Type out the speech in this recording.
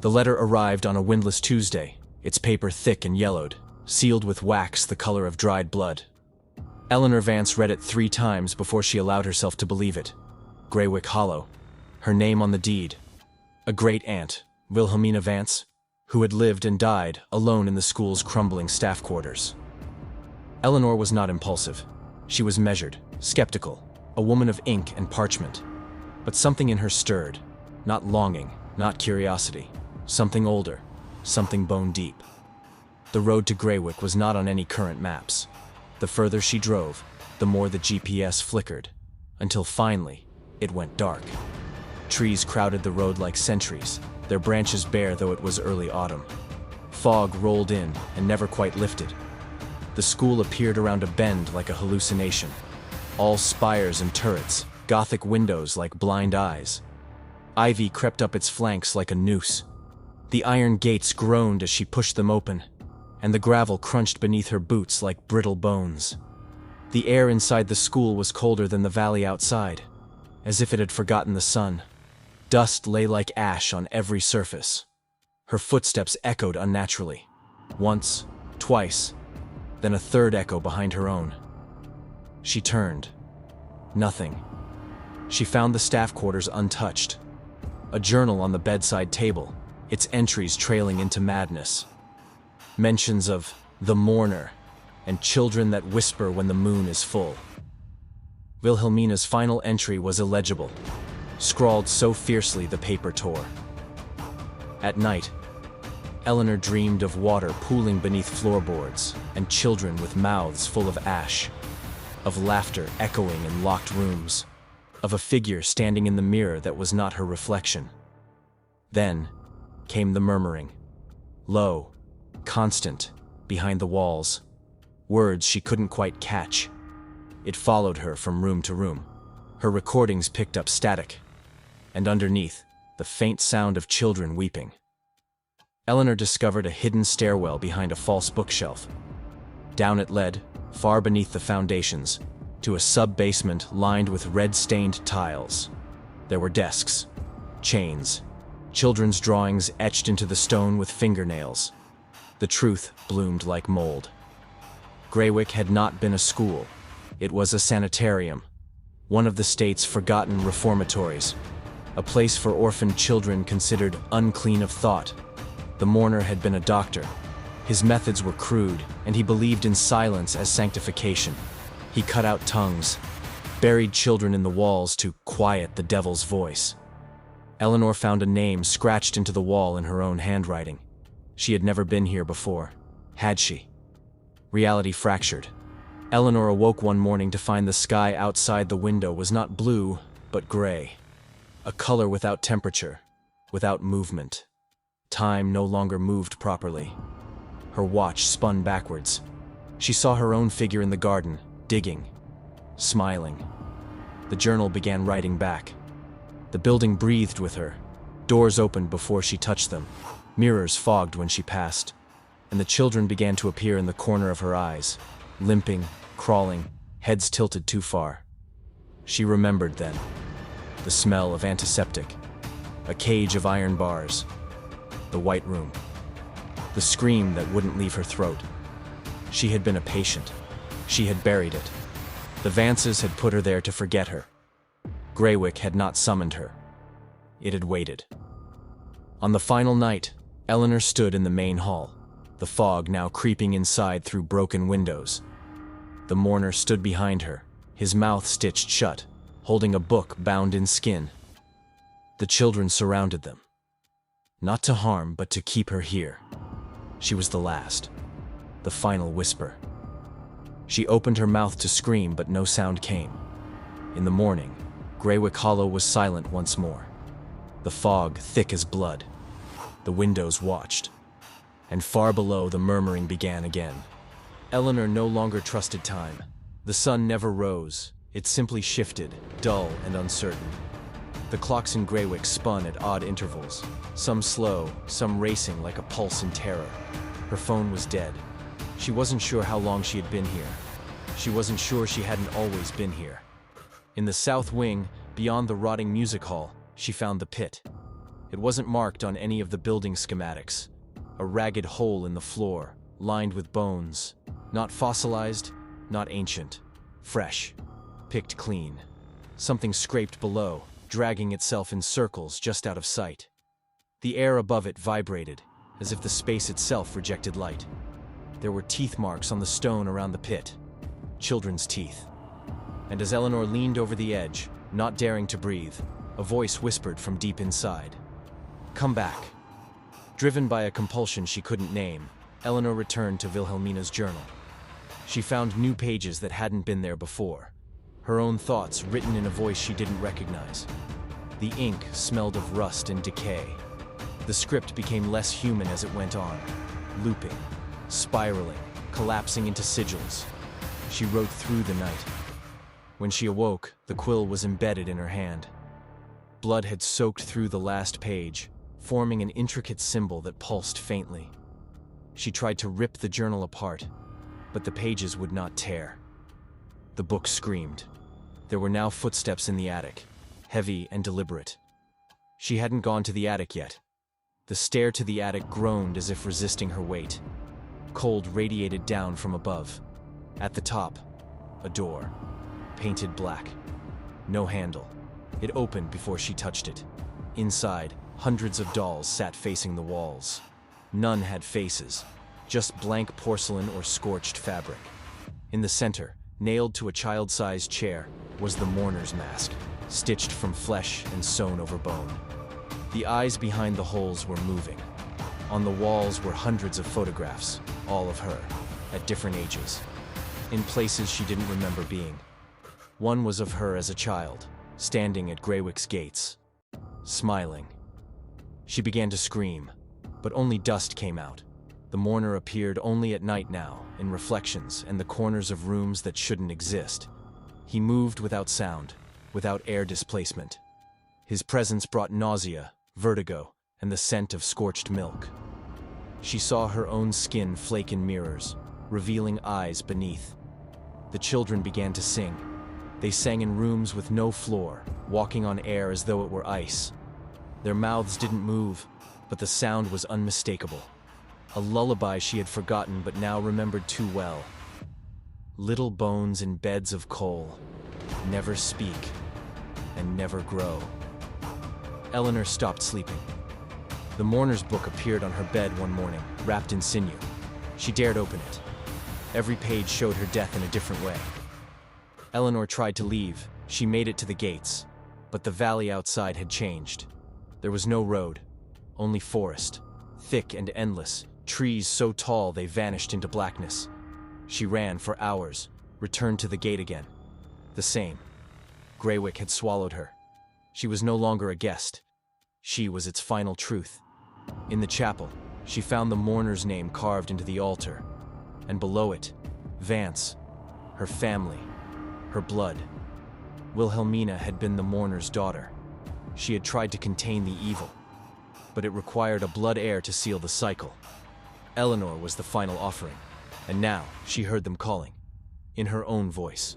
The letter arrived on a windless Tuesday, its paper thick and yellowed, sealed with wax the color of dried blood. Eleanor Vance read it 3 times before she allowed herself to believe it. Greywick Hollow. Her name on the deed. A great-aunt, Wilhelmina Vance, who had lived and died alone in the school's crumbling staff quarters. Eleanor was not impulsive. She was measured, skeptical, a woman of ink and parchment. But something in her stirred, not longing, not curiosity, something older, something bone-deep. The road to Greywick was not on any current maps. The further she drove, the more the GPS flickered, until finally, it went dark. Trees crowded the road like sentries, their branches bare though it was early autumn. Fog rolled in and never quite lifted. The school appeared around a bend like a hallucination. All spires and turrets, Gothic windows like blind eyes. Ivy crept up its flanks like a noose. The iron gates groaned as she pushed them open, and the gravel crunched beneath her boots like brittle bones. The air inside the school was colder than the valley outside, as if it had forgotten the sun. Dust lay like ash on every surface. Her footsteps echoed unnaturally. Once, twice, then a third echo behind her own. She turned. Nothing. She found the staff quarters untouched. A journal on the bedside table, its entries trailing into madness. Mentions of the mourner and children that whisper when the moon is full. Wilhelmina's final entry was illegible, scrawled so fiercely the paper tore. At night, Eleanor dreamed of water pooling beneath floorboards and children with mouths full of ash, of laughter echoing in locked rooms, of a figure standing in the mirror that was not her reflection. Then came the murmuring, low, constant, behind the walls, words she couldn't quite catch. It followed her from room to room. Her recordings picked up static, and underneath, the faint sound of children weeping. Eleanor discovered a hidden stairwell behind a false bookshelf. Down it led, far beneath the foundations, to a sub-basement lined with red-stained tiles. There were desks, chains, children's drawings etched into the stone with fingernails. The truth bloomed like mold. Greywick had not been a school. It was a sanitarium, one of the state's forgotten reformatories, a place for orphaned children considered unclean of thought. The mourner had been a doctor. His methods were crude, and he believed in silence as sanctification. He cut out tongues, buried children in the walls to quiet the devil's voice. Eleanor found a name scratched into the wall in her own handwriting. She had never been here before, had she? Reality fractured. Eleanor awoke one morning to find the sky outside the window was not blue, but gray. A color without temperature, without movement. Time no longer moved properly. Her watch spun backwards. She saw her own figure in the garden, digging, smiling. The journal began writing back. The building breathed with her. Doors opened before she touched them. Mirrors fogged when she passed. And the children began to appear in the corner of her eyes, limping, crawling, heads tilted too far. She remembered then. The smell of antiseptic. A cage of iron bars. The white room. The scream that wouldn't leave her throat. She had been a patient. She had buried it. The Vances had put her there to forget her. Greywick had not summoned her. It had waited. On the final night, Eleanor stood in the main hall, the fog now creeping inside through broken windows. The mourner stood behind her, his mouth stitched shut, holding a book bound in skin. The children surrounded them. Not to harm, but to keep her here. She was the last. The final whisper. She opened her mouth to scream, but no sound came. In the morning, Greywick Hollow was silent once more. The fog thick as blood. The windows watched. And far below, the murmuring began again. Eleanor no longer trusted time. The sun never rose. It simply shifted, dull and uncertain. The clocks in Greywick spun at odd intervals, some slow, some racing like a pulse in terror. Her phone was dead. She wasn't sure how long she had been here. She wasn't sure she hadn't always been here. In the south wing, beyond the rotting music hall, she found the pit. It wasn't marked on any of the building schematics. A ragged hole in the floor, lined with bones. Not fossilized, not ancient. Fresh. Picked clean. Something scraped below, dragging itself in circles just out of sight. The air above it vibrated, as if the space itself rejected light. There were teeth marks on the stone around the pit. Children's teeth. And as Eleanor leaned over the edge, not daring to breathe, a voice whispered from deep inside. "Come back." Driven by a compulsion she couldn't name, Eleanor returned to Wilhelmina's journal. She found new pages that hadn't been there before. Her own thoughts written in a voice she didn't recognize. The ink smelled of rust and decay. The script became less human as it went on, looping, spiraling, collapsing into sigils. She wrote through the night. When she awoke, the quill was embedded in her hand. Blood had soaked through the last page, forming an intricate symbol that pulsed faintly. She tried to rip the journal apart, but the pages would not tear. The book screamed. There were now footsteps in the attic, heavy and deliberate. She hadn't gone to the attic yet. The stair to the attic groaned as if resisting her weight. Cold radiated down from above. At the top, a door, painted black. No handle. It opened before she touched it. Inside, hundreds of dolls sat facing the walls. None had faces, just blank porcelain or scorched fabric. In the center, nailed to a child-sized chair, was the mourner's mask, stitched from flesh and sewn over bone. The eyes behind the holes were moving. On the walls were hundreds of photographs, all of her, at different ages, in places she didn't remember being. One was of her as a child, standing at Greywick's gates, smiling. She began to scream, but only dust came out. The mourner appeared only at night now, in reflections and the corners of rooms that shouldn't exist. He moved without sound, without air displacement. His presence brought nausea, vertigo, and the scent of scorched milk. She saw her own skin flake in mirrors, revealing eyes beneath. The children began to sing. They sang in rooms with no floor, walking on air as though it were ice. Their mouths didn't move, but the sound was unmistakable. A lullaby she had forgotten but now remembered too well. Little bones in beds of coal, never speak, and never grow. Eleanor stopped sleeping. The mourner's book appeared on her bed one morning, wrapped in sinew. She dared open it. Every page showed her death in a different way. Eleanor tried to leave. She made it to the gates, but the valley outside had changed. There was no road, only forest, thick and endless, trees so tall they vanished into blackness. She ran for hours, returned to the gate again. The same. Greywick had swallowed her. She was no longer a guest. She was its final truth. In the chapel, she found the mourner's name carved into the altar, and below it, Vance, her family, her blood. Wilhelmina had been the mourner's daughter. She had tried to contain the evil, but it required a blood heir to seal the cycle. Eleanor was the final offering, and now she heard them calling, in her own voice.